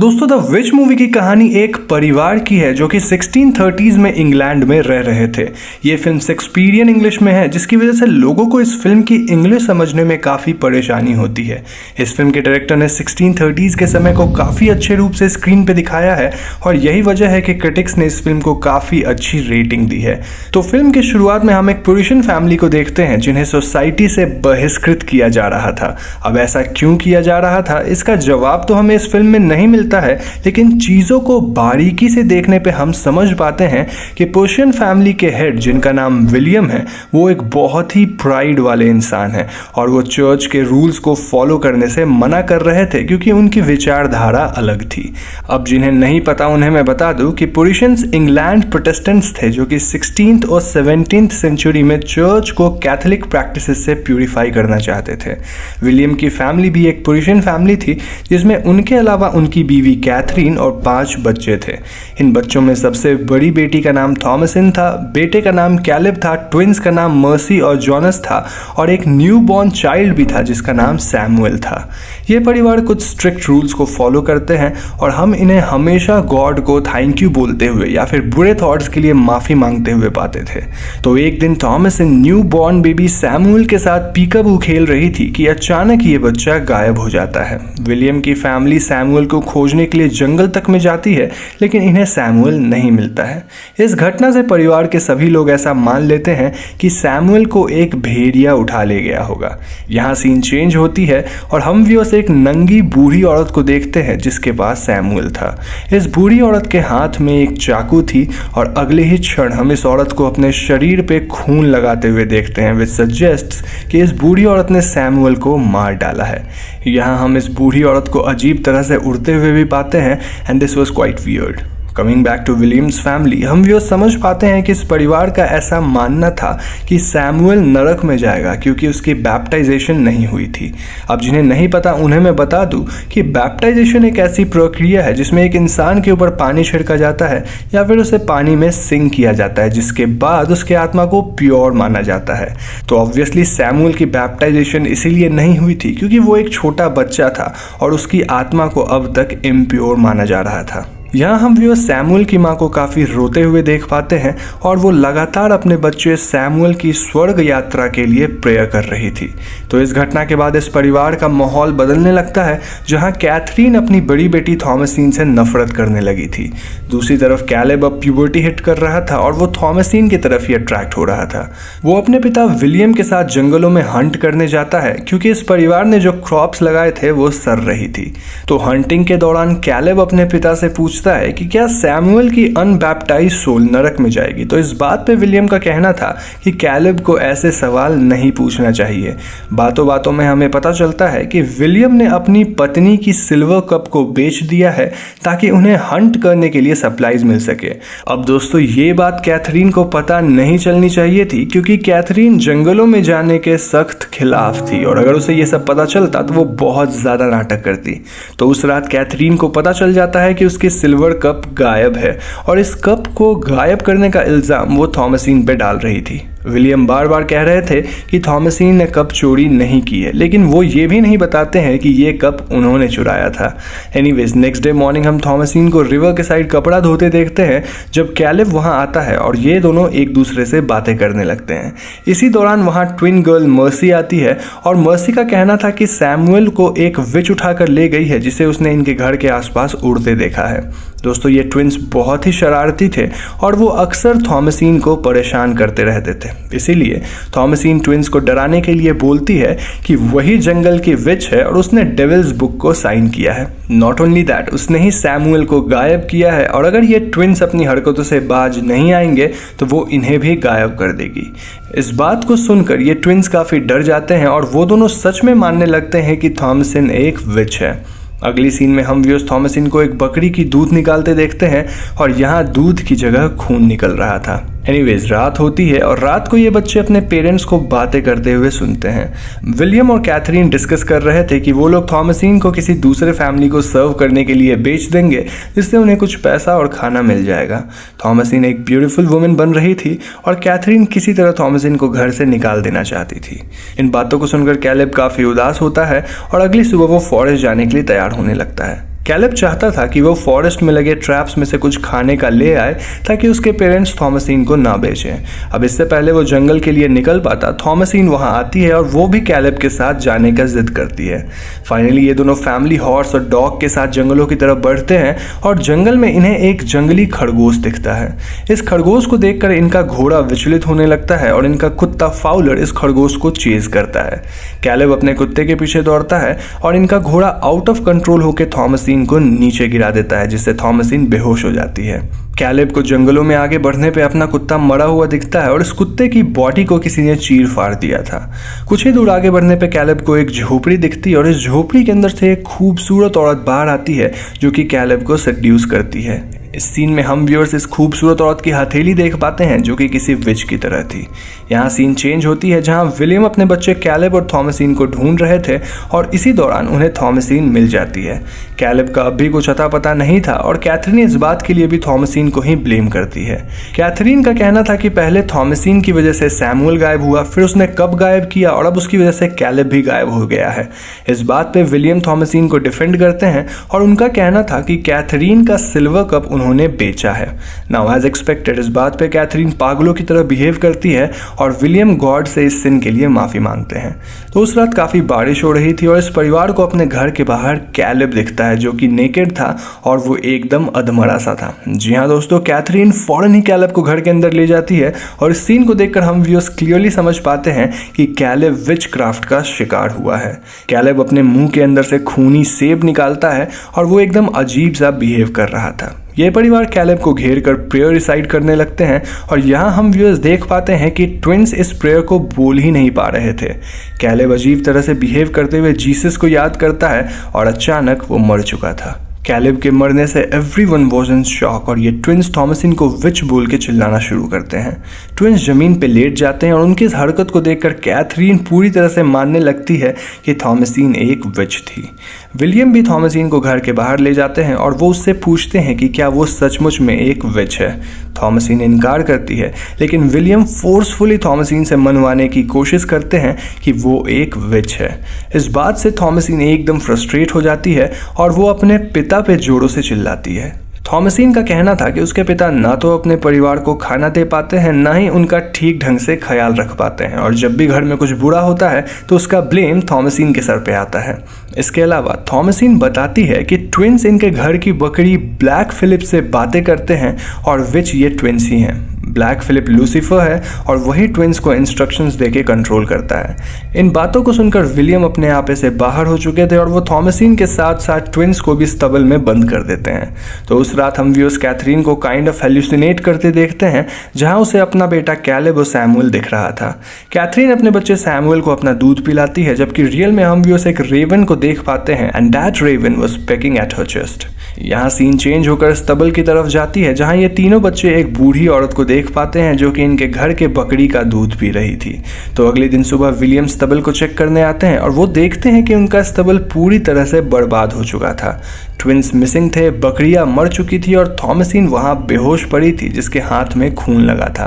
दोस्तों the which movie की कहानी एक परिवार की है जो कि 1630s में इंग्लैंड में रह रहे थे। ये फिल्म शेक्सपियरियन इंग्लिश में है जिसकी वजह से लोगों को इस फिल्म की इंग्लिश समझने में काफ़ी परेशानी होती है। इस फिल्म के डायरेक्टर ने 1630s के समय को काफ़ी अच्छे रूप से स्क्रीन पे दिखाया है और यही वजह है कि क्रिटिक्स ने इस फिल्म को काफ़ी अच्छी रेटिंग दी है। तो फिल्म की शुरुआत में हम एक पुरुषन फैमिली को देखते हैं जिन्हें सोसाइटी से बहिष्कृत किया जा रहा था। अब ऐसा क्यों किया जा रहा था इसका जवाब तो हमें इस फिल्म में नहीं मिलता है, लेकिन चीज़ों को बारीकी से देखने पे हम समझ पाते हैं कि पर्शियन फैमिली के हेड जिनका नाम विलियम है वो एक बहुत ही प्राइड वाले इंसान है और वो चर्च के रूल्स को फॉलो करने से मना कर रहे थे क्योंकि उनकी विचारधारा अलग थी। अब जिन्हें नहीं पता उन्हें मैं बता दूं कि पुरिशन्स इंग्लैंड प्रोटेस्टेंट्स थे जो कि 16th और 17th सेंचुरी में चर्च को कैथोलिक प्रैक्टिसेस से प्यूरिफाई करना चाहते थे। विलियम की फैमिली भी एक पुरिशन फैमिली थी जिसमें उनके अलावा उनकी बीवी कैथरीन और 5 बच्चे थे। इन बच्चों में सबसे बड़ी बेटी का नाम थॉमसिन था, बेटे का नाम कैलिब था, ट्विंस का नाम मर्सी और जॉनस था और एक न्यू बॉर्न चाइल्ड भी था जिसका नाम सैमुअल था। ये परिवार कुछ स्ट्रिक्ट रूल्स को फॉलो करते हैं और हम इन्हें हमेशा गॉड को थैंक यू बोलते हुए या फिर बुरे थॉट्स के लिए माफ़ी मांगते हुए पाते थे। तो एक दिन थॉमसिन न्यू बॉर्न बेबी सैमुअल के साथ पीकाबू खेल रही थी कि अचानक ये बच्चा गायब हो जाता है। विलियम की फैमिली सैमुअल को खोजने के लिए जंगल तक में जाती है लेकिन इन्हें सैमुअल नहीं मिलता है। इस घटना से परिवार के सभी लोग ऐसा मान लेते हैं कि सैमुअल को एक भेड़िया उठा ले गया होगा। यहाँ सीन चेंज होती है और हम भी उसे एक नंगी बूढ़ी औरत को देखते हैं जिसके पास सैमुअल था। इस बूढ़ी औरत के हाथ में एक चाकू थी और अगले ही क्षण हम इस औरत को अपने शरीर पे खून लगाते हुए देखते हैं विच सजेस्ट्स कि इस बूढ़ी औरत ने सैमुअल को मार डाला है। यहाँ हम इस बूढ़ी औरत को अजीब तरह से उड़ते हुए भी पाते हैं and this was quite weird. Coming back to Williams family, हम भी समझ पाते हैं कि इस परिवार का ऐसा मानना था कि सैमुअल नरक में जाएगा क्योंकि उसकी बैप्टाइजेशन नहीं हुई थी। अब जिन्हें नहीं पता उन्हें मैं बता दूं कि बैप्टाइजेशन एक ऐसी प्रक्रिया है जिसमें एक इंसान के ऊपर पानी छिड़का जाता है या फिर उसे पानी में सिंक किया जाता है जिसके बाद उसके आत्मा को प्योर माना जाता है। तो ऑब्वियसली सैमुअल की बैप्टाइजेशन इसीलिए नहीं हुई थी क्योंकि वो एक छोटा बच्चा था और उसकी आत्मा को अब तक इम्प्योर माना जा रहा था। यहाँ हम व्यूअर सैमुअल की माँ को काफ़ी रोते हुए देख पाते हैं और वो लगातार अपने बच्चे सैमुअल की स्वर्ग यात्रा के लिए प्रेयर कर रही थी। तो इस घटना के बाद इस परिवार का माहौल बदलने लगता है जहाँ कैथरीन अपनी बड़ी बेटी थॉमसिन से नफरत करने लगी थी। दूसरी तरफ कैलेब अब प्यूबर्टी हिट कर रहा था और वो थॉमसिन की तरफ ही अट्रैक्ट हो रहा था। वो अपने पिता विलियम के साथ जंगलों में हंट करने जाता है क्योंकि इस परिवार ने जो क्रॉप्स लगाए थे वो सड़ रही थी। तो हंटिंग के दौरान कैलेब अपने पिता से पूछता है कि क्या सैमुअल की अनबैप्टाइज्ड सोल नरक में जाएगी। तो इस बात पे विलियम का कहना था कि कैलेब को ऐसे सवाल नहीं पूछना चाहिए। बातों बातों में हमें पता चलता है कि विलियम ने अपनी पत्नी की सिल्वर कप को बेच दिया है ताकि उन्हें हंट करने के लिए सप्लाईज मिल सके। अब दोस्तों ये बात कैथरीन को पता नहीं चलनी चाहिए थी क्योंकि कैथरीन जंगलों में जाने के सख्त खिलाफ थी और अगर उसे ये सब पता चलता तो वो बहुत ज़्यादा नाटक करती। तो उस रात कैथरीन को पता चल जाता है कि उसकी सिल्वर कप गायब है और इस कप को गायब करने का इल्ज़ाम वो थॉमसिन पे डाल रही थी। विलियम बार बार कह रहे थे कि थॉमसिन ने कप चोरी नहीं की है लेकिन वो ये भी नहीं बताते हैं कि ये कप उन्होंने चुराया था। एनीवेज नेक्स्ट डे मॉर्निंग हम थॉमसिन को रिवर के साइड कपड़ा धोते देखते हैं जब कैलिब वहाँ आता है और ये दोनों एक दूसरे से बातें करने लगते हैं। इसी दौरान वहाँ ट्विन गर्ल मर्सी आती है और मर्सी का कहना था कि सैमुअल को एक विच उठाकर ले गई है जिसे उसने इनके घर के आसपास उड़ते देखा है। दोस्तों ये ट्विंस बहुत ही शरारती थे और वो अक्सर थॉमसिन को परेशान करते रहते थे। इसीलिए थॉमसिन ट्विंस को डराने के लिए बोलती है कि वही जंगल की विच है और उसने डेविल्स बुक को साइन किया है। नॉट ओनली दैट, उसने ही सैमुअल को गायब किया है और अगर ये ट्विंस अपनी हरकतों से बाज नहीं आएंगे तो वो इन्हें भी गायब कर देगी। इस बात को सुनकर ये ट्विंस काफ़ी डर जाते हैं और वो दोनों सच में मानने लगते हैं कि थॉमसिन एक विच है। अगली सीन में हम व्यूअर्स थॉमसिन को एक बकरी की दूध निकालते देखते हैं और यहाँ दूध की जगह खून निकल रहा था। एनीवेज रात होती है और रात को ये बच्चे अपने पेरेंट्स को बातें करते हुए सुनते हैं। विलियम और कैथरीन डिस्कस कर रहे थे कि वो लोग थॉमसिन को किसी दूसरे फैमिली को सर्व करने के लिए बेच देंगे जिससे उन्हें कुछ पैसा और खाना मिल जाएगा। थॉमसिन एक ब्यूटीफुल वुमेन बन रही थी और कैथरीन किसी तरह थॉमसिन को घर से निकाल देना चाहती थी। इन बातों को सुनकर कैलेब काफ़ी उदास होता है और अगली सुबह वो फॉरेस्ट जाने के लिए तैयार होने लगता है। कैलेब चाहता था कि वो फॉरेस्ट में लगे ट्रैप्स में से कुछ खाने का ले आए ताकि उसके पेरेंट्स थॉमसीन को ना बेचें। अब इससे पहले वो जंगल के लिए निकल पाता, थॉमसीन वहां आती है और वो भी कैलेब के साथ जाने का जिद करती है। फाइनली ये दोनों फैमिली हॉर्स और डॉग के साथ जंगलों की तरफ बढ़ते हैं और जंगल में इन्हें एक जंगली खरगोश दिखता है। इस खरगोश को देखकर इनका घोड़ा विचलित होने लगता है और इनका कुत्ता फाउलर इस खरगोश को चेज करता है। कैलेब अपने कुत्ते के पीछे दौड़ता है और इनका घोड़ा आउट ऑफ कंट्रोल होकर थॉमसीन को नीचे गिरा देता है, जिससे थॉमसीन बेहोश हो जाती है। कैलेब को जंगलों में आगे बढ़ने पे अपना कुत्ता मरा हुआ दिखता है और इस कुत्ते की बॉडी को किसी ने चीर फाड़ दिया था। कुछ ही दूर आगे बढ़ने पे कैलेब को एक झोपड़ी दिखती है और इस झोपड़ी के अंदर से एक खूबसूरत औरत बाहर आती है जो कि कैलेब को सेड्यूस करती है। इस सीन में हम व्यूअर्स इस खूबसूरत औरत की हथेली देख पाते हैं जो कि किसी विच की तरह थी। यहाँ सीन चेंज होती है जहाँ विलियम अपने बच्चे कैलेब और थॉमसीन को ढूंढ रहे थे और इसी दौरान उन्हें थॉमसीन मिल जाती है। कैलेब का अब भी कुछ अता पता नहीं था और कैथरीन इस बात के लिए भी थॉमसीन को ही ब्लेम करती है। कैथरीन का कहना था कि पहले थॉमसीन की वजह से सैमुअल गायब हुआ, फिर उसने कब गायब किया और अब उसकी वजह से कैलेब भी गायब हो गया है। इस बात पे विलियम थॉमसीन को डिफेंड करते हैं और उनका कहना था कि कैथरीन का सिल्वर कप उन्होंने बेचा है। नाउ एज एक्सपेक्टेड इस बात पे कैथरीन पागलों की तरह बिहेव करती है और विलियम गॉड से इस सिन के लिए माफी मांगते हैं। तो उस रात काफी बारिश हो रही थी और इस परिवार को अपने घर के बाहर कैलेब दिखता है जो कि नेकेड था और वो एकदम अधमरा सा था। जी हाँ दोस्तों, कैथरीन फौरन ही कैलेब को घर के अंदर ले जाती है और इस सीन को देखकर हम व्यूअर्स क्लियरली समझ पाते हैं कि कैलेब विच क्राफ्ट का शिकार हुआ है। कैलेब अपने मुंह के अंदर से खूनी सेब निकालता है और वो एकदम अजीब सा बिहेव कर रहा था। ये परिवार कैलेब को घेर कर प्रेयर रिसाइट करने लगते हैं और यहाँ हम व्यूअर्स देख पाते हैं कि ट्विंस इस प्रेयर को बोल ही नहीं पा रहे थे। कैलेब अजीब तरह से बिहेव करते हुए जीसस को याद करता है और अचानक वो मर चुका था। कैलेब के मरने से एवरीवन वाज इन शॉक और ये ट्विंस थॉमसीन को विच बोल के चिल्लाना शुरू करते हैं। ट्विंस जमीन पे लेट जाते हैं और उनकी इस हरकत को देखकर कैथरीन पूरी तरह से मानने लगती है कि थॉमसीन एक विच थी। विलियम भी थॉमसीन को घर के बाहर ले जाते हैं और वो उससे पूछते हैं कि क्या वो सचमुच में एक विच है। थॉमसीन इनकार करती है, लेकिन विलियम फोर्सफुली थॉमसीन से मनवाने की कोशिश करते हैं कि वो एक विच है। इस बात से थॉमसीन एकदम फ्रस्ट्रेट हो जाती है और वो अपने पिता पे जोरों से चिल्लाती है। थॉमसीन का कहना था कि उसके पिता ना तो अपने परिवार को खाना दे पाते हैं, ना ही उनका ठीक ढंग से ख्याल रख पाते हैं और जब भी घर में कुछ बुरा होता है तो उसका ब्लेम थॉमसीन के सर पे आता है। इसके अलावा थॉमसीन बताती है कि ट्विंस इनके घर की बकरी ब्लैक फिलिप से बातें करते हैं और विच ये ट्विंस ही हैं। ब्लैक फिलिप लूसीफर है और वही ट्विंस को इंस्ट्रक्शंस देके कंट्रोल करता है। इन बातों को सुनकर विलियम अपने आपे से बाहर हो चुके थे और वो थॉमसीन के साथ साथ ट्विंस को भी स्तबल में बंद कर देते हैं। तो उस रात हम व्यूअर्स कैथरीन को काइंड ऑफ हेल्यूसिनेट करते देखते हैं जहां उसे अपना बेटा कैलेब और सैमुअल दिख रहा था। कैथरीन अपने बच्चे सैमुअल को अपना दूध पिलाती है जबकि रियल में हम व्यूअर्स एक रेवन को देख पाते हैं and that raven was pecking at her chest. यहाँ सीन चेंज होकर स्तबल की तरफ जाती है जहाँ ये तीनों बच्चे एक बूढ़ी औरत को देख पाते हैं जो कि इनके घर के बकरी का दूध पी रही थी। तो अगले दिन सुबह विलियम स्तबल को चेक करने आते हैं और वो देखते हैं कि उनका स्तबल पूरी तरह से बर्बाद हो चुका था। ट्विंस मिसिंग थे, बकरियां मर चुकी थी और थॉमसीन वहां बेहोश पड़ी थी जिसके हाथ में खून लगा था।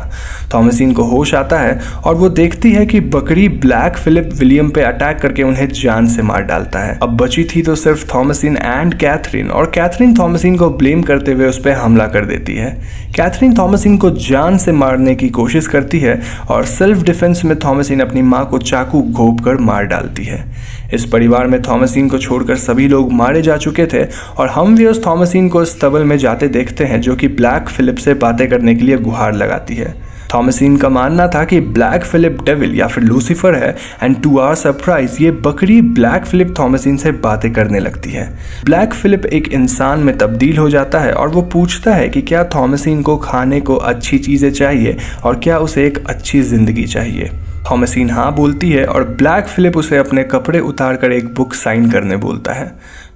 थॉमसीन को होश आता है और वो देखती है कि बकरी ब्लैक फिलिप विलियम पे अटैक करके उन्हें जान से मार डालता है। अब बची थी तो सिर्फ थॉमसीन एंड कैथरीन और कैथरीन थॉमसीन को ब्लेम करते हुए उस पर हमला कर देती है। कैथरीन थॉमसीन को जान से मारने की कोशिश करती है और सेल्फ डिफेंस में थॉमसीन अपनी मां को चाकू घोंप कर मार डालती है। इस परिवार में थॉमसीन को छोड़कर सभी लोग मारे जा चुके थे और हम व्यूअर्स थॉमसीन को स्तबल में जाते देखते हैं जो कि ब्लैक फिलिप से बातें करने के लिए गुहार लगाती है। थॉमसीन का मानना था कि ब्लैक फिलिप डेविल या फिर लूसीफर है एंड टू आवर सरप्राइज ये बकरी ब्लैक फिलिप थॉमसीन से बातें करने लगती है। ब्लैक फिलिप एक इंसान में तब्दील हो जाता है और वो पूछता है कि क्या थॉमसीन को खाने को अच्छी चीज़ें चाहिए और क्या उसे एक अच्छी ज़िंदगी चाहिए। थॉमसीन हाँ बोलती है और ब्लैक फिलिप उसे अपने कपड़े उतार कर एक बुक साइन करने बोलता है।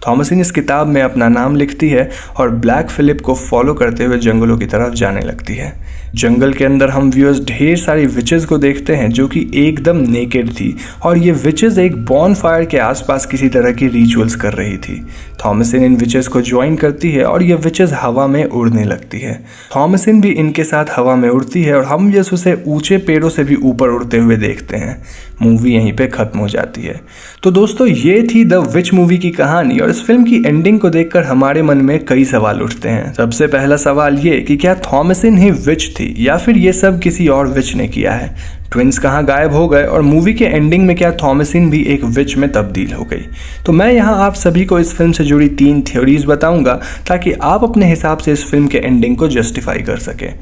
थॉमसीन इस किताब में अपना नाम लिखती है और ब्लैक फिलिप को फॉलो करते हुए जंगलों की तरफ जाने लगती है। जंगल के अंदर हम व्यूअर्स ढेर सारी विचेस को देखते हैं जो कि एकदम नेकेड थी और ये विचेस एक बॉनफायर के आसपास किसी तरह की रिचुअल्स कर रही थी। थॉमसिन इन विचेस को ज्वाइन करती है और ये विचेस हवा में उड़ने लगती है। थॉमसिन भी इनके साथ हवा में उड़ती है और हम व्यूअर्स उसे ऊंचे पेड़ों से भी ऊपर उड़ते हुए देखते हैं। मूवी यहीं पे खत्म हो जाती है। तो दोस्तों ये थी द विच मूवी की कहानी और इस फिल्म की एंडिंग को देखकर हमारे मन में कई सवाल उठते हैं। सबसे पहला सवाल ये कि क्या थॉमसिन ही विच थी या फिर ये सब किसी और विच ने किया है? ट्विंस कहाँ गायब हो गए और मूवी के एंडिंग में क्या थॉमसिन भी एक विच में तब्दील हो गई? तो मैं यहाँ आप सभी को इस फिल्म से जुड़ी 3 थ्योरीज बताऊंगा ताकि आप अपने हिसाब से इस फिल्म के एंडिंग को जस्टिफाई कर सकें।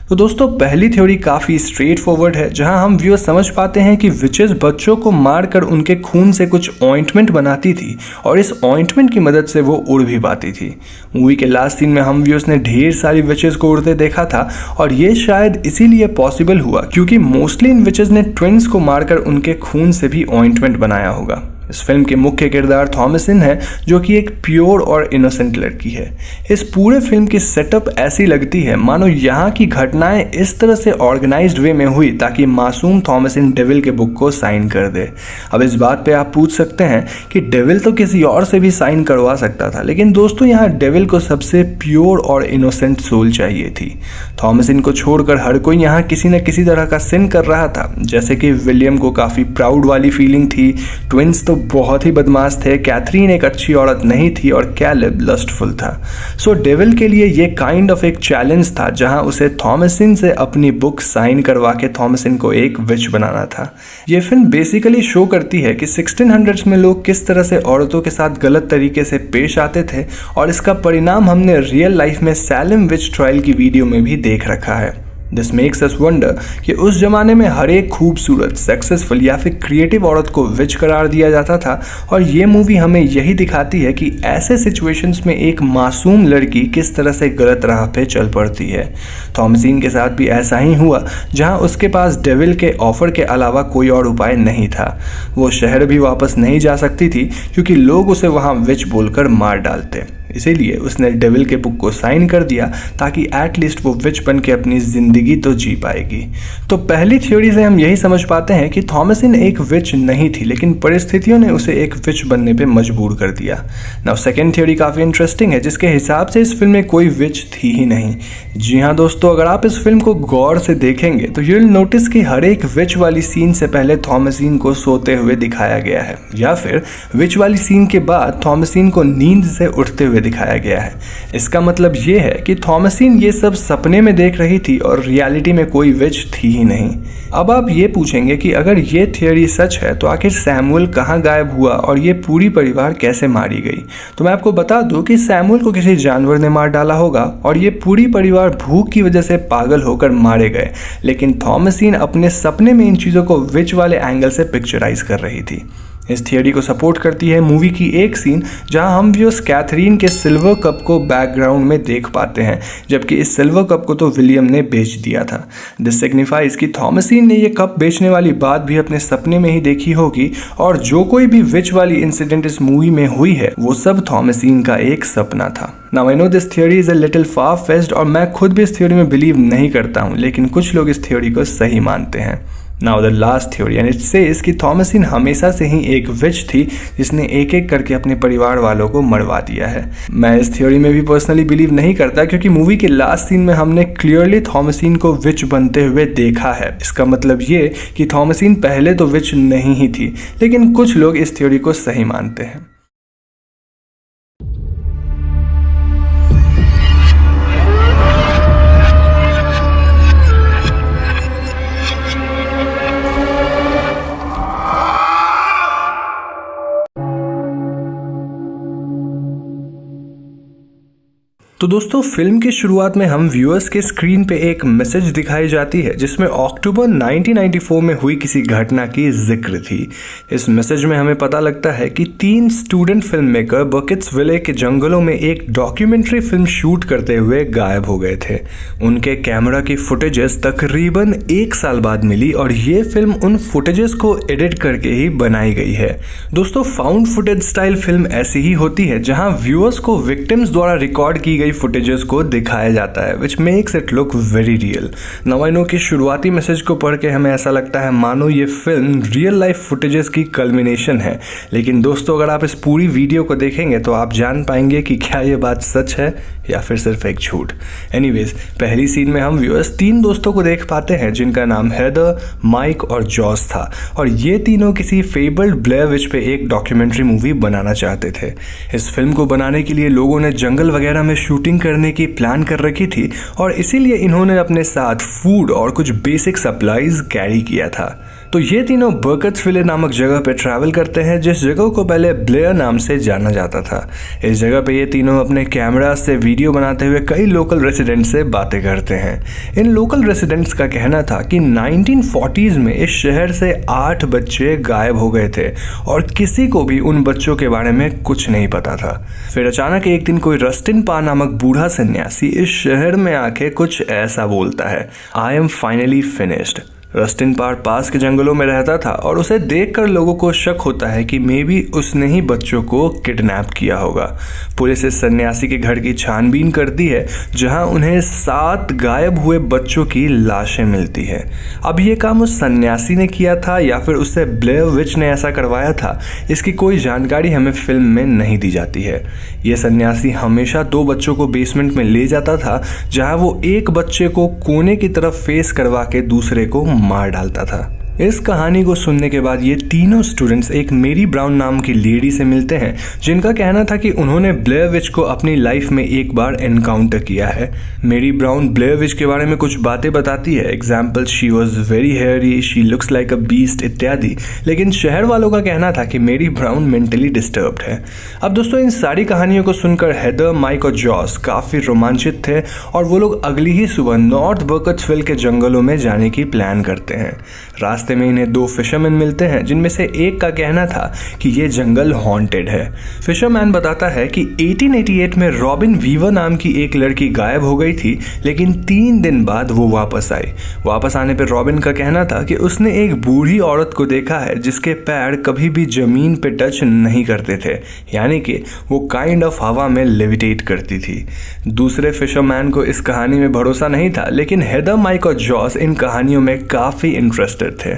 तो दोस्तों पहली थ्योरी काफ़ी स्ट्रेट फॉरवर्ड है, जहां हम व्यूअर समझ पाते हैं कि विचेस बच्चों को मारकर उनके खून से कुछ ऑइंटमेंट बनाती थी और इस ऑइंटमेंट की मदद से वो उड़ भी पाती थी। मूवी के लास्ट सीन में हम व्यूअर्स ने ढेर सारी विचेस को उड़ते देखा था और ये शायद इसीलिए पॉसिबल हुआ क्योंकि मोस्टली इन विचेस ने ट्विंस को मारकर उनके खून से भी ऑइंटमेंट बनाया होगा। इस फिल्म के मुख्य किरदार थॉमसिन है जो कि एक प्योर और इनोसेंट लड़की है। इस पूरे फिल्म की सेटअप ऐसी लगती है मानो यहाँ की घटनाएं इस तरह से ऑर्गेनाइज्ड वे में हुई ताकि मासूम थॉमसिन डेविल के बुक को साइन कर दे। अब इस बात पे आप पूछ सकते हैं कि डेविल तो किसी और से भी साइन करवा सकता था, लेकिन दोस्तों यहाँ डेविल को सबसे प्योर और इनोसेंट सोल चाहिए थी। थॉमसिन को छोड़कर हर कोई यहाँ किसी न किसी तरह का सिन कर रहा था, जैसे कि विलियम को काफ़ी प्राउड वाली फीलिंग थी, ट्विंस तो बहुत ही बदमाश थे, कैथरीन एक अच्छी औरत नहीं थी और कैलेब लस्टफुल था। सो डेविल के लिए ये काइंड ऑफ एक चैलेंज था जहां उसे थॉमसिन से अपनी बुक साइन करवा के थॉमसिन को एक विच बनाना था। ये फिल्म बेसिकली शो करती है कि 1600s में लोग किस तरह से औरतों के साथ गलत तरीके से पेश आते थे और इसका परिणाम हमने रियल लाइफ में सैलम विच ट्रायल की वीडियो में भी देख रखा है। दिस मेक्स अस वंडर कि उस जमाने में हर एक खूबसूरत, सक्सेसफुल या फिर क्रिएटिव औरत को विच करार दिया जाता था और ये मूवी हमें यही दिखाती है कि ऐसे सिचुएशंस में एक मासूम लड़की किस तरह से गलत राह पे चल पड़ती है। थॉमसिन के साथ भी ऐसा ही हुआ जहां उसके पास डेविल के ऑफर के अलावा कोई और उपाय नहीं था। वो शहर भी वापस नहीं जा सकती थी क्योंकि लोग उसे वहाँ विच बोलकर मार डालते। इसीलिए उसने डेविल के बुक को साइन कर दिया ताकि एटलीस्ट वो विच बन के अपनी जिंदगी तो जी पाएगी। तो पहली थ्योरी से हम यही समझ पाते हैं कि थॉमसिन एक विच नहीं थी, लेकिन परिस्थितियों ने उसे एक विच बनने पे मजबूर कर दिया। नाउ सेकेंड थ्योरी काफ़ी इंटरेस्टिंग है, जिसके हिसाब से इस फिल्म में कोई विच थी ही नहीं। जी हाँ दोस्तों, अगर आप इस फिल्म को गौर से देखेंगे तो यू विल नोटिस कि हर एक विच वाली सीन से पहले थॉमसिन को सोते हुए दिखाया गया है या फिर विच वाली सीन के बाद थॉमसिन को नींद से उठते हुए दिखाया गया है। इसका मतलब ये है कि थॉमसिन ये सब सपने में देख रही थी और रियलिटी में कोई विच थी ही नहीं। अब आप ये पूछेंगे कि अगर ये थियोरी सच है तो आखिर सैमुअल कहाँ गायब हुआ और ये पूरी परिवार कैसे मारी गई? तो मैं आपको बता दूं कि सैमुअल को किसी जानवर ने मार डाला होगा और ये पूरी परिवार भूख की वजह से पागल होकर मारे गए, लेकिन थॉमसिन अपने सपने में इन चीज़ों को विच वाले एंगल से पिक्चराइज कर रही थी। इस थियोरी को सपोर्ट करती है मूवी की एक सीन जहां हम व्यूअर्स कैथरीन के सिल्वर कप को बैकग्राउंड में देख पाते हैं, जबकि इस सिल्वर कप को तो विलियम ने बेच दिया था। दिस सिग्निफाइज कि थॉमसिन ने ये कप बेचने वाली बात भी अपने सपने में ही देखी होगी और जो कोई भी विच वाली इंसिडेंट इस मूवी में हुई है वो सब थॉमसिन का एक सपना था। Now I know this theory is a little far fetched और मैं खुद भी इस थियोरी में बिलीव नहीं करता हूँ, लेकिन कुछ लोग इस थियोरी को सही मानते हैं। Now the last theory and it says कि थॉमसिन हमेशा से ही एक विच थी जिसने एक एक करके अपने परिवार वालों को मरवा दिया है। मैं इस थ्योरी में भी पर्सनली बिलीव नहीं करता क्योंकि मूवी के लास्ट सीन में हमने क्लियरली थॉमसिन को विच बनते हुए देखा है। इसका मतलब ये कि थॉमसिन पहले तो विच नहीं ही थी, लेकिन कुछ लोग इस थ्योरी को सही मानते हैं। तो दोस्तों फिल्म की शुरुआत में हम व्यूअर्स के स्क्रीन पे एक मैसेज दिखाई जाती है जिसमें अक्टूबर 1994 में हुई किसी घटना की जिक्र थी। इस मैसेज में हमें पता लगता है कि 3 स्टूडेंट फिल्म मेकर बकेट्सविले के जंगलों में एक डॉक्यूमेंट्री फिल्म शूट करते हुए गायब हो गए थे। उनके कैमरा की फुटेजेस तकरीबन 1 साल बाद मिली और ये फिल्म उन फुटेजेस को एडिट करके ही बनाई गई है। दोस्तों फाउंड फुटेज स्टाइल फिल्म ऐसी ही होती है जहां व्यूअर्स को विक्टिम्स द्वारा रिकॉर्ड की गई वही फुटेजेस को दिखाया जाता है which makes it look very real. Now I know कि शुरुआती मैसेज को पढ़ के हमें ऐसा लगता है मानो ये फिल्म रियल लाइफ फुटेजेस की कल्मिनेशन है, लेकिन दोस्तों अगर आप इस पूरी वीडियो को देखेंगे तो आप जान पाएंगे कि क्या ये बात सच है या फिर सिर्फ एक झूठ। एनीवेज, पहली सीन में हम व्यूअर्स 3 दोस्तों को देख पाते हैं जिनका नाम हेदर, माइक और जॉस था, और ये तीनों किसी फेबल्ड ब्लेयर विच पे एक डॉक्यूमेंट्री मूवी बनाना चाहते थे। इस फिल्म को बनाने के लिए लोगों ने जंगल वगैरह में शूटिंग करने की प्लान कर रखी थी और इसीलिए इन्होंने अपने साथ फूड और कुछ बेसिक सप्लाईज कैरी किया था। तो ये तीनों बर्कट्सविले नामक जगह पे ट्रैवल करते हैं जिस जगह को पहले ब्लेयर नाम से जाना जाता था। इस जगह पे ये तीनों अपने कैमरा से वीडियो बनाते हुए कई लोकल रेसिडेंट्स से बातें करते हैं। इन लोकल रेसिडेंट्स का कहना था कि 1940s में इस शहर से 8 बच्चे गायब हो गए थे और किसी को भी उन बच्चों के बारे में कुछ नहीं पता था। फिर अचानक एक दिन कोई रस्टिन पा नामक बूढ़ा सन्यासी इस शहर में आके कुछ ऐसा बोलता है, आई एम फाइनली फिनिश्ड। रस्टिन पार पास के जंगलों में रहता था और उसे देखकर लोगों को शक होता है कि मे बी उसने ही बच्चों को किडनैप किया होगा। पुलिस इस सन्यासी के घर की छानबीन करती है जहां उन्हें 7 गायब हुए बच्चों की लाशें मिलती है। अब ये काम उस सन्यासी ने किया था या फिर उससे ब्लेयर विच ने ऐसा करवाया था, इसकी कोई जानकारी हमें फिल्म में नहीं दी जाती है। ये सन्यासी हमेशा 2 बच्चों को बेसमेंट में ले जाता था जहां वो एक बच्चे को कोने की तरफ फेस करवा के दूसरे को मार डालता था। इस कहानी को सुनने के बाद ये तीनों स्टूडेंट्स एक मेरी ब्राउन नाम की लेडी से मिलते हैं जिनका कहना था कि उन्होंने ब्लेयर विच को अपनी लाइफ में एक बार एनकाउंटर किया है। मेरी ब्राउन ब्लेयर विच के बारे में कुछ बातें बताती है, example she was very hairy, she looks like a beast इत्यादि, लेकिन शहर वालों का कहना था कि मेरी ब्राउन मेंटली डिस्टर्ब्ड है। अब दोस्तों इन सारी कहानियों को सुनकर हेदर, माइक और जॉस काफ़ी रोमांचित थे और वो लोग अगली ही सुबह नॉर्थ बर्कट्सविल के जंगलों में जाने की प्लान करते हैं। रास्ते में इन्हें 2 फिशरमैन मिलते हैं जिनमें से एक का कहना था कि ये जंगल हॉन्टेड है। फिशरमैन बताता है कि 1888 में रॉबिन वीवर नाम की एक लड़की गायब हो गई थी, लेकिन 3 दिन बाद वो वापस आई। वापस आने पर रॉबिन का कहना था कि उसने एक बूढ़ी औरत को देखा है जिसके पैर कभी भी जमीन पे टच नहीं करते थे, यानी कि वो काइंड ऑफ हवा में लेविटेट करती थी। दूसरे फिशरमैन को इस कहानी में भरोसा नहीं था, लेकिन हेदर, माइक और जॉस इन कहानियों में काफ़ी इंटरेस्टेड थे।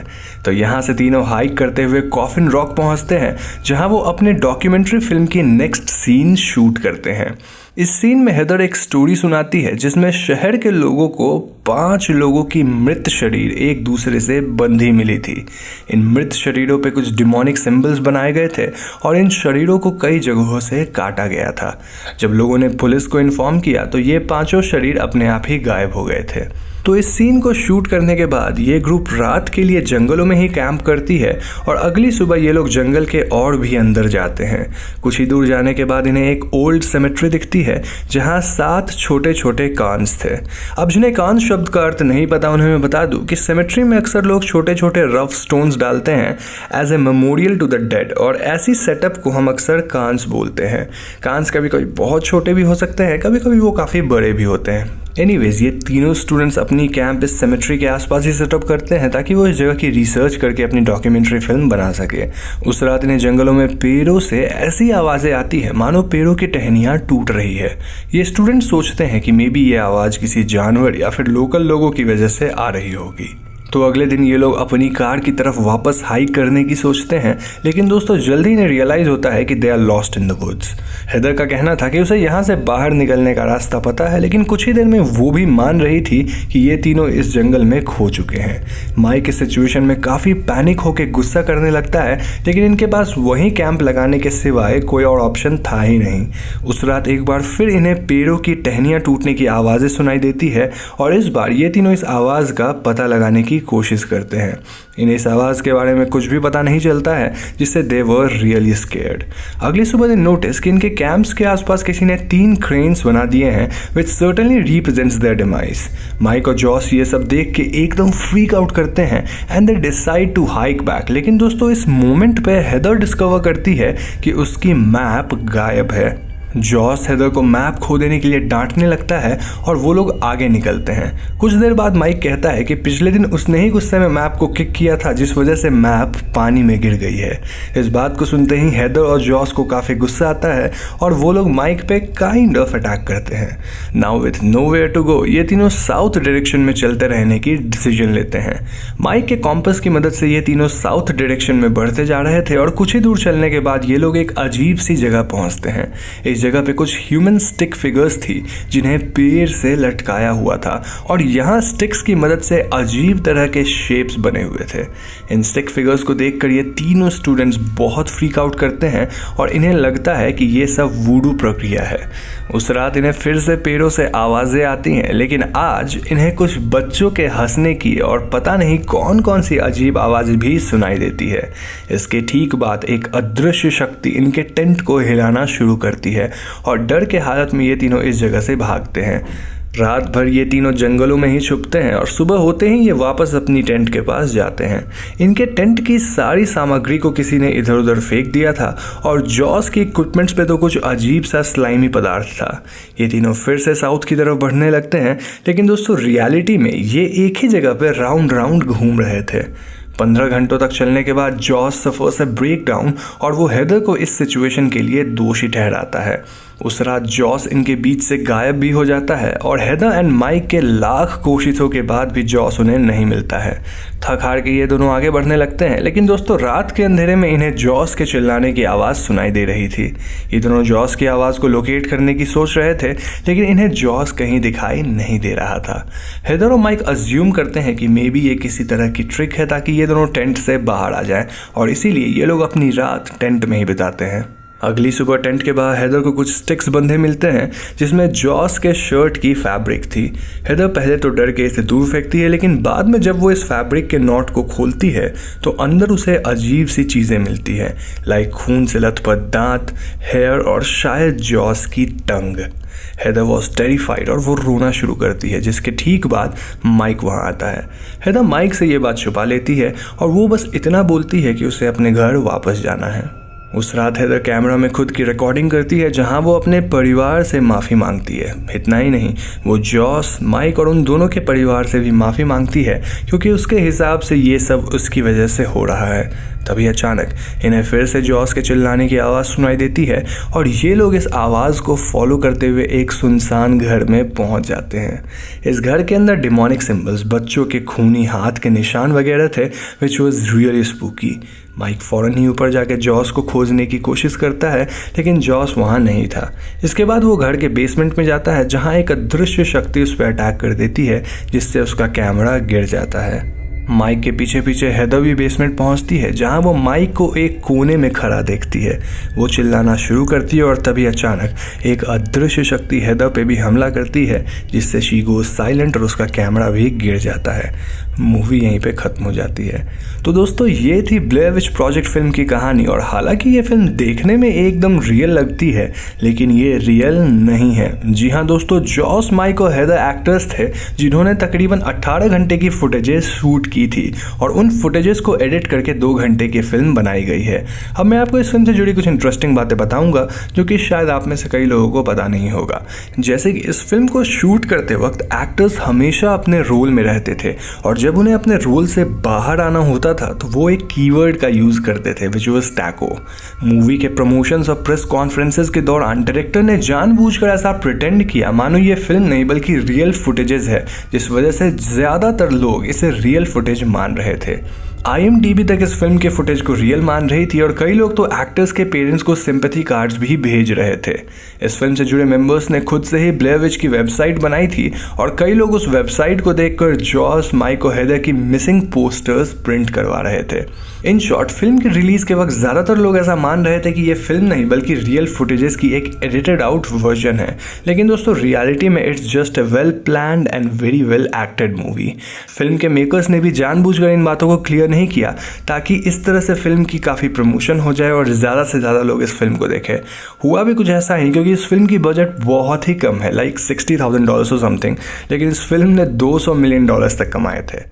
तो यहाँ से तीनों हाइक करते हुए कॉफिन रॉक पहुँचते हैं जहाँ वो अपने डॉक्यूमेंट्री फिल्म की नेक्स्ट सीन शूट करते हैं। इस सीन में हेदर एक स्टोरी सुनाती है जिसमें शहर के लोगों को 5 लोगों की मृत शरीर एक दूसरे से बंधी मिली थी। इन मृत शरीरों पे कुछ डिमोनिक सिंबल्स बनाए गए थे और इन शरीरों को कई जगहों से काटा गया था। जब लोगों ने पुलिस को इन्फॉर्म किया तो ये 5 शरीर अपने आप ही गायब हो गए थे। तो इस सीन को शूट करने के बाद ये ग्रुप रात के लिए जंगलों में ही कैंप करती है और अगली सुबह ये लोग जंगल के और भी अंदर जाते हैं। कुछ ही दूर जाने के बाद इन्हें एक ओल्ड सेमेट्री दिखती है जहां 7 छोटे छोटे कान्स थे। अब जिन्हें कान्स शब्द का अर्थ नहीं पता उन्हें मैं बता दूं कि सेमेट्री में अक्सर लोग छोटे छोटे रफ स्टोन्स डालते हैं as a memorial to the dead, और ऐसी सेटअप को हम अक्सर कान्स बोलते हैं। कान्स कभी कभी बहुत छोटे भी हो सकते हैं, कभी कभी वो काफ़ी बड़े भी होते हैं। एनीवेज, ये तीनों स्टूडेंट्स अपनी कैंप इस सेमेट्री के आसपास ही सेटअप करते हैं ताकि वो इस जगह की रिसर्च करके अपनी डॉक्यूमेंट्री फिल्म बना सके। उस रात इन्हें जंगलों में पेड़ों से ऐसी आवाज़ें आती है मानो पेड़ों की टहनियाँ टूट रही है। ये स्टूडेंट सोचते हैं कि मे बी ये आवाज़ किसी जानवर या फिर लोकल लोगों की वजह से आ रही होगी। तो अगले दिन ये लोग अपनी कार की तरफ वापस हाइक करने की सोचते हैं, लेकिन दोस्तों जल्दी इन्हें रियलाइज़ होता है कि they are lost in the woods. Heather का कहना था कि उसे यहाँ से बाहर निकलने का रास्ता पता है, लेकिन कुछ ही देर में वो भी मान रही थी कि ये तीनों इस जंगल में खो चुके हैं। माइक इस सिचुएशन में काफ़ी पैनिक होकर गुस्सा करने लगता है, लेकिन इनके पास वहीं कैंप लगाने के सिवाय कोई और ऑप्शन था ही नहीं। उस रात एक बार फिर इन्हें पेड़ों की टहनियाँ टूटने की आवाज़ें सुनाई देती है और इस बार ये तीनों इस आवाज़ का पता लगाने की कोशिश करते हैं। इन्हें इस आवाज़ के बारे में कुछ भी पता नहीं चलता है, जिससे दे वर रियली स्केयर्ड। अगली सुबह दे नोटिस कि इनके कैंप्स के आसपास किसी ने 3 क्रेन्स बना दिए हैं which certainly represents their demise. Mike और जॉस ये सब देख के एकदम फ्रीक आउट करते हैं and they decide to hike back. लेकिन दोस्तों इस मोमेंट पे हेदर डिस्कवर करती है कि उसकी मैप गायब है। जॉस हेदर को मैप खो देने के लिए डांटने लगता है और वो लोग आगे निकलते हैं। कुछ देर बाद माइक कहता है कि पिछले दिन उसने ही गुस्से में मैप को किक किया था, जिस वजह से मैप पानी में गिर गई है। इस बात को सुनते ही हेदर और जॉस को काफ़ी गुस्सा आता है और वो लोग माइक पे काइंड ऑफ अटैक करते हैं। Now with nowhere to go, ये तीनों साउथ डायरेक्शन में चलते रहने की डिसीजन लेते हैं। माइक के कॉम्पस की मदद से ये तीनों साउथ डायरेक्शन में बढ़ते जा रहे थे और कुछ ही दूर चलने के बाद ये लोग एक अजीब सी जगह पहुंचते हैं। इस जगह पे कुछ ह्यूमन स्टिक फिगर्स थी जिन्हें पेड़ से लटकाया हुआ था और यहाँ स्टिक्स की मदद से अजीब तरह के शेप्स बने हुए थे। इन स्टिक फिगर्स को देखकर ये तीनों स्टूडेंट्स बहुत फ्रीक आउट करते हैं और इन्हें लगता है कि ये सब वूडू प्रक्रिया है। उस रात इन्हें फिर से पेड़ों से आवाज़ें आती हैं, लेकिन आज इन्हें कुछ बच्चों के हंसने की और पता नहीं कौन कौन सी अजीब आवाज़ भी सुनाई देती है। इसके ठीक बाद एक अदृश्य शक्ति इनके टेंट को हिलाना शुरू करती है और डर के हालत में ये तीनों इस जगह से भागते हैं। रात भर ये तीनों जंगलों में ही छुपते हैं और सुबह होते ही ये वापस अपनी टेंट के पास जाते हैं। इनके टेंट की सारी सामग्री को किसी ने इधर उधर फेंक दिया था और जॉस के इक्विपमेंट्स पे तो कुछ अजीब सा स्लाइमी पदार्थ था। ये तीनों फिर से साउथ की तरफ बढ़ने लगते हैं, लेकिन दोस्तों रियलिटी में ये एक ही जगह पर राउंड राउंड घूम रहे थे। 15 घंटों तक चलने के बाद Josh suffers a breakdown और वो हेदर को इस सिचुएशन के लिए दोषी ठहराता है। उस रात जॉस इनके बीच से गायब भी हो जाता है और हेदर एंड माइक के लाख कोशिशों के बाद भी जॉस उन्हें नहीं मिलता है। थक हार के ये दोनों आगे बढ़ने लगते हैं, लेकिन दोस्तों रात के अंधेरे में इन्हें जॉस के चिल्लाने की आवाज़ सुनाई दे रही थी। ये दोनों जॉस की आवाज़ को लोकेट करने की सोच रहे थे, लेकिन इन्हें जॉस कहीं दिखाई नहीं दे रहा था। हेदर और माइक अज्यूम करते हैं कि मे बी ये किसी तरह की ट्रिक है ताकि ये दोनों टेंट से बाहर आ जाएं और इसीलिए ये लोग अपनी रात टेंट में ही बिताते हैं। अगली सुबह टेंट के बाहर हेदर को कुछ स्टिक्स बंधे मिलते हैं जिसमें जॉस के शर्ट की फैब्रिक थी। हेदर पहले तो डर के इसे दूर फेंकती है, लेकिन बाद में जब वो इस फैब्रिक के नॉट को खोलती है तो अंदर उसे अजीब सी चीज़ें मिलती हैं, लाइक खून से लथपथ दांत, हेयर और शायद जॉस की टंग। हेदर वॉज टेरिफाइड और वो रोना शुरू करती है, जिसके ठीक बाद माइक वहाँ आता है। हेदर माइक से ये बात छुपा लेती है और वो बस इतना बोलती है कि उसे अपने घर वापस जाना है। उस रात हेदर कैमरा में खुद की रिकॉर्डिंग करती है जहां वो अपने परिवार से माफ़ी मांगती है। इतना ही नहीं, वो जॉस, माइक और उन दोनों के परिवार से भी माफ़ी मांगती है क्योंकि उसके हिसाब से ये सब उसकी वजह से हो रहा है। तभी अचानक इन्हें फिर से जॉस के चिल्लाने की आवाज़ सुनाई देती है और ये लोग इस आवाज़ को फॉलो करते हुए एक सुनसान घर में पहुंच जाते हैं। इस घर के अंदर डिमोनिक सिंबल्स, बच्चों के खूनी हाथ के निशान वगैरह थे, which was really spooky. Mike फ़ौरन ही ऊपर जाके जॉस को खोजने की कोशिश करता है, लेकिन जॉस वहाँ नहीं था। इसके बाद वो घर के बेसमेंट में जाता है जहाँ एक अदृश्य शक्ति उस पर अटैक कर देती है, जिससे उसका कैमरा गिर जाता है। माइक के पीछे पीछे हेदर भी बेसमेंट पहुंचती है जहां वो माइक को एक कोने में खड़ा देखती है। वो चिल्लाना शुरू करती है और तभी अचानक एक अदृश्य शक्ति हेदर पे भी हमला करती है, जिससे शी गोज साइलेंट और उसका कैमरा भी गिर जाता है। मूवी यहीं पे ख़त्म हो जाती है। तो दोस्तों ये थी ब्लेयर विच प्रोजेक्ट फिल्म की कहानी और हालांकि ये फिल्म देखने में एकदम रियल लगती है, लेकिन ये रियल नहीं है। जी हाँ दोस्तों, जॉस, माइक और हेदर एक्टर्स थे जिन्होंने तकरीबन 18 घंटे की फुटेजेस शूट की थी और उन फुटेजेस को एडिट करके 2 घंटे की फिल्म बनाई गई है। अब मैं आपको इस फिल्म से जुड़ी कुछ इंटरेस्टिंग बातें बताऊंगा जो कि शायद आप में से कई लोगों को पता नहीं होगा। जैसे कि इस फिल्म को शूट करते वक्त एक्टर्स हमेशा अपने रोल में रहते थे और जब उन्हें अपने रोल से बाहर आना होता था तो वो एक कीवर्ड का यूज़ करते थे, विच वाज टैको। मूवी के प्रमोशंस और प्रेस कॉन्फ्रेंसेस के दौरान डायरेक्टर ने जानबूझकर ऐसा प्रिटेंड किया मानो ये फिल्म नहीं बल्कि रियल फुटेजेस है, जिस वजह से ज़्यादातर लोग इसे रियल फुटेज मान रहे थे। IMDb तक इस फिल्म के फुटेज को रियल मान रही थी और कई लोग तो एक्टर्स के पेरेंट्स को सिंपैथी कार्ड्स भी भेज रहे थे। इस फिल्म से जुड़े मेंबर्स ने खुद से ही ब्लेयर विच की वेबसाइट बनाई थी और कई लोग उस वेबसाइट को देखकर जॉस, माइक और हेदर की मिसिंग पोस्टर्स प्रिंट करवा रहे थे। इन शॉर्ट, फिल्म के रिलीज के वक्त ज़्यादातर लोग ऐसा मान रहे थे कि ये फिल्म नहीं बल्कि रियल फुटेजेस की एक एडिटेड आउट वर्जन है, लेकिन दोस्तों रियलिटी में it's just a well planned and very well acted movie. Film के मेकर्स ने भी जानबूझकर इन बातों को क्लियर नहीं किया ताकि इस तरह से फिल्म की काफ़ी प्रमोशन हो जाए और ज़्यादा से ज़्यादा लोग इस फिल्म को देखें। हुआ भी कुछ ऐसा ही, क्योंकि इस फिल्म की बजट बहुत ही कम है, लाइक $60,000 और समथिंग, लेकिन इस फिल्म ने $200 मिलियन तक कमाए थे।